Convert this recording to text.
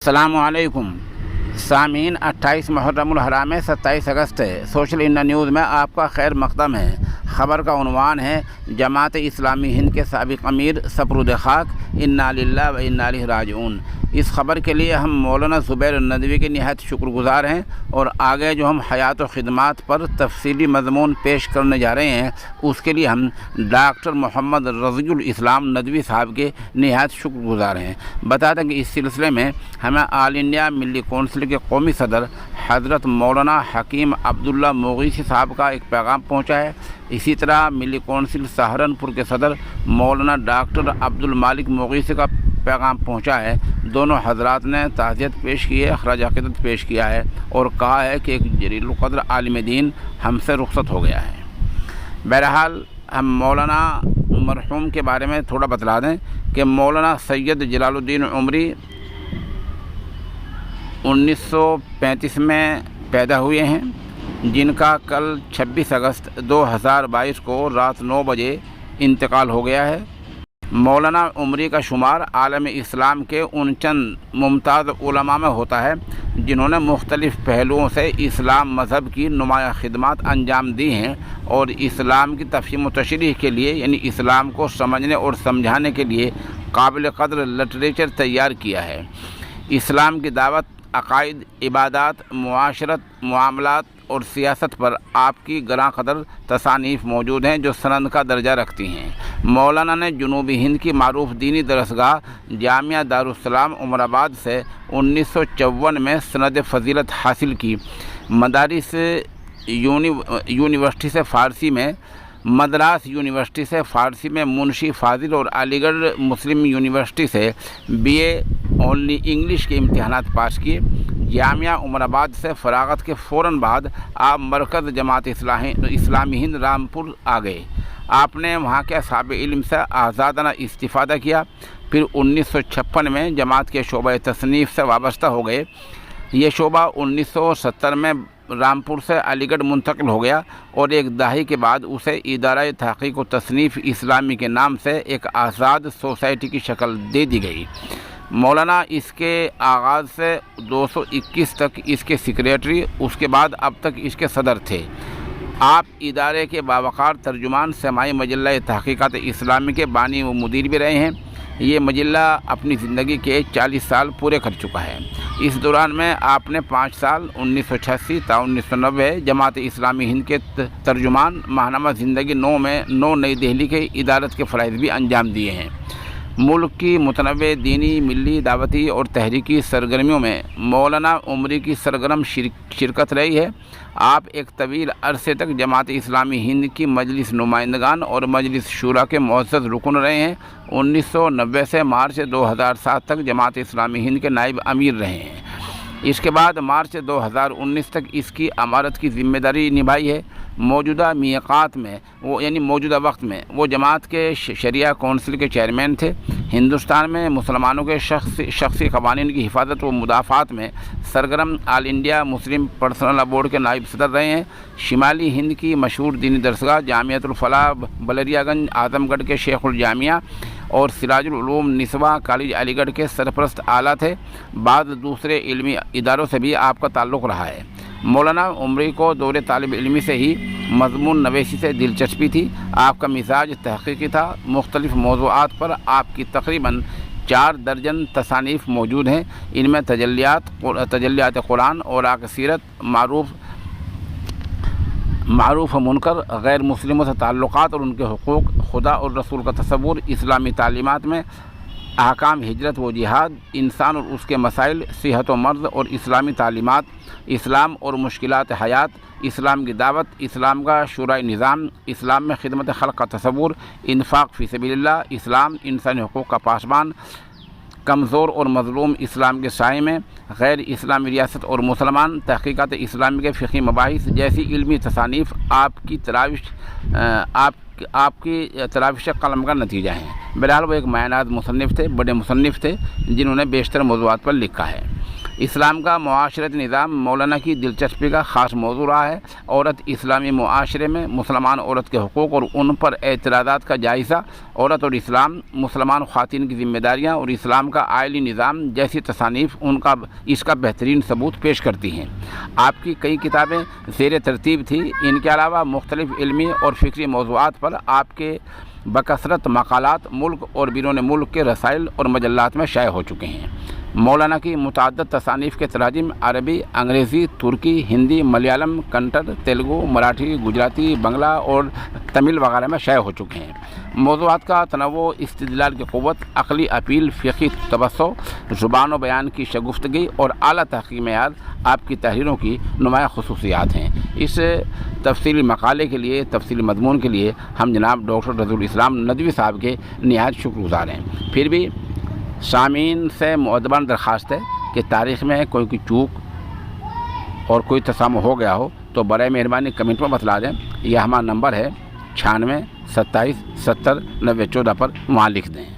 السلام علیکم سامعین، 28 محرم الحرام ہے، 27 اگست ہے۔ سوشل انڈیا نیوز میں آپ کا خیر مقدم ہے۔ خبر کا عنوان ہے جماعت اسلامی ہند کے سابق امیر سپرد خاک، انا للہ و انا الیہ راجعون۔ اس خبر کے لیے ہم مولانا زبیر ندوی کے نہایت شکر گزار ہیں، اور آگے جو ہم حیات و خدمات پر تفصیلی مضمون پیش کرنے جا رہے ہیں اس کے لیے ہم ڈاکٹر محمد رضی الاسلام ندوی صاحب کے نہایت شکر گزار ہیں۔ بتا دیں کہ اس سلسلے میں ہمیں آل انڈیا ملی کونسل کے قومی صدر حضرت مولانا حکیم عبداللہ مغیثی صاحب کا ایک پیغام پہنچا ہے۔ اسی طرح ملی کونسل سہارنپور کے صدر مولانا ڈاکٹر عبد المالک مغیثی کا پیغام پہنچا ہے۔ دونوں حضرات نے تعزیت پیش کی ہے، خراج عقیدت پیش کیا ہے، اور کہا ہے کہ ایک جلیل القدر عالم دین ہم سے رخصت ہو گیا ہے۔ بہرحال ہم مولانا مرحوم کے بارے میں تھوڑا بتلا دیں کہ مولانا سید جلال الدین عمری 1935 میں پیدا ہوئے ہیں، جن کا کل 26 اگست 2022 کو رات 9 بجے انتقال ہو گیا ہے۔ مولانا عمری کا شمار عالم اسلام کے ان چند ممتاز علماء میں ہوتا ہے جنہوں نے مختلف پہلوؤں سے اسلام مذہب کی نمایاں خدمات انجام دی ہیں، اور اسلام کی تفہیم و تشریح کے لیے یعنی اسلام کو سمجھنے اور سمجھانے کے لیے قابل قدر لٹریچر تیار کیا ہے۔ اسلام کی دعوت، عقائد، عبادات، معاشرت، معاملات اور سیاست پر آپ کی گراں قدر تصانیف موجود ہیں جو سند کا درجہ رکھتی ہیں۔ مولانا نے جنوبی ہند کی معروف دینی درسگاہ جامعہ دارالسلام عمر آباد سے 1954 میں سند فضیلت حاصل کی۔ مدارس یونیورسٹی سے فارسی میں، مدراس یونیورسٹی سے فارسی میں منشی فاضل، اور علی گڑھ مسلم یونیورسٹی سے BA اونلی انگلش کے امتحانات پاس کیے۔ جامعہ عمر آباد سے فراغت کے فوراً بعد آپ مرکز جماعت اسلامی ہند رامپور آ گئے۔ آپ نے وہاں کے اصحاب علم سے آزادانہ استفادہ کیا۔ پھر 1956 میں جماعت کے شعبہ تصنیف سے وابستہ ہو گئے۔ یہ شعبہ 1970 میں رامپور سے علی گڑھ منتقل ہو گیا، اور ایک دہائی کے بعد اسے ادارہ تحقیق و تصنیف اسلامی کے نام سے ایک آزاد سوسائٹی کی شکل دے دی گئی۔ مولانا اس کے آغاز سے 221 تک اس کے سیکریٹری، اس کے بعد اب تک اس کے صدر تھے۔ آپ ادارے کے باوقار ترجمان سماعی مجلہ تحقیقات اسلامی کے بانی و مدیر بھی رہے ہیں۔ یہ مجلہ اپنی زندگی کے 40 سال پورے کر چکا ہے۔ اس دوران میں آپ نے 5 سال 1986 تا 1990 جماعت اسلامی ہند کے ترجمان، ماہنامہ زندگی 9 میں 9 نئی دہلی کے ادارت کے فرائض بھی انجام دیے ہیں۔ ملک کی متنوع دینی، ملی، دعوتی اور تحریکی سرگرمیوں میں مولانا عمری کی سرگرم شرکت رہی ہے۔ آپ ایک طویل عرصے تک جماعت اسلامی ہند کی مجلس نمائندگان اور مجلس شورا کے معزز رکن رہے ہیں۔ 1990 سے مارچ 2007 تک جماعت اسلامی ہند کے نائب امیر رہے ہیں۔ اس کے بعد مارچ 2019 تک اس کی امارت کی ذمہ داری نبھائی ہے۔ موجودہ میقات میں موجودہ وقت میں وہ جماعت کے شریعہ کونسل کے چیئرمین تھے۔ ہندوستان میں مسلمانوں کے شخصی قوانین کی حفاظت و مدافعات میں سرگرم آل انڈیا مسلم پرسنل لا بورڈ کے نائب صدر رہے ہیں۔ شمالی ہند کی مشہور دینی درسگاہ جامعۃ الفلاح بلریا گنج اعظم گڑھ کے شیخ الجامعہ اور سراج العلوم نسواں کالج علی گڑھ کے سرپرست اعلیٰ تھے۔ بعض دوسرے علمی اداروں سے بھی آپ کا تعلق رہا ہے۔ مولانا عمری کو دور طالب علمی سے ہی مضمون نویسی سے دلچسپی تھی۔ آپ کا مزاج تحقیقی تھا۔ مختلف موضوعات پر آپ کی تقریباً 4 درجن تصانیف موجود ہیں۔ ان میں تجلیات قرآن، اوراق سیرت، معروف و منکر، غیر مسلموں سے تعلقات اور ان کے حقوق، خدا اور رسول کا تصور، اسلامی تعلیمات میں احکام ہجرت و جہاد، انسان اور اس کے مسائل، صحت و مرض اور اسلامی تعلیمات، اسلام اور مشکلات حیات، اسلام کی دعوت، اسلام کا شورائے نظام، اسلام میں خدمت خلق کا تصور، انفاق فی سبیل اللہ، اسلام، انسانی حقوق کا پاسبان، کمزور اور مظلوم اسلام کے سائے میں، غیر اسلامی ریاست اور مسلمان، تحقیقات اسلامی کے فقہی مباحث جیسی علمی تصانیف آپ کی تراوش قلم کا نتیجہ ہیں۔ بہرحال وہ ایک معناد مصنف تھے، بڑے مصنف تھے، جنہوں نے بیشتر موضوعات پر لکھا ہے۔ اسلام کا معاشرتی نظام مولانا کی دلچسپی کا خاص موضوع رہا ہے۔ عورت اسلامی معاشرے میں مسلمان عورت کے حقوق اور ان پر اعتراضات کا جائزہ، عورت اور اسلام، مسلمان خواتین کی ذمہ داریاں اور اسلام کا آئلی نظام جیسی تصانیف اس کا بہترین ثبوت پیش کرتی ہیں۔ آپ کی کئی کتابیں زیر ترتیب تھیں۔ ان کے علاوہ مختلف علمی اور فکری موضوعات پر آپ کے بکثرت مقالات ملک اور بیرون ملک کے رسائل اور مجلات میں شائع ہو چکے ہیں۔ مولانا کی متعدد تصانیف کے تراجم عربی، انگریزی، ترکی، ہندی، ملیالم، کنڑ، تیلگو، مراٹھی، گجراتی، بنگلہ اور تمل وغیرہ میں شائع ہو چکے ہیں۔ موضوعات کا تنوع، استدلال کی قوت، عقلی اپیل، فقہی توسع، زبان و بیان کی شگفتگی اور اعلیٰ تحقیقی معیار آپ کی تحریروں کی نمایاں خصوصیات ہیں۔ اس تفصیلی مقالے کے لیے، تفصیلی مضمون کے لیے ہم جناب ڈاکٹر رضی الاسلام ندوی صاحب کے نہایت شکر گزار ہیں۔ پھر بھی سامعین سے مؤدبانہ درخواست ہے کہ تاریخ میں کوئی چوک اور کوئی تسامح ہو گیا ہو تو برائے مہربانی کمنٹ میں بتلا دیں، یہ ہمارا نمبر ہے 96 27 70 90 14 پر وہاں لکھ دیں۔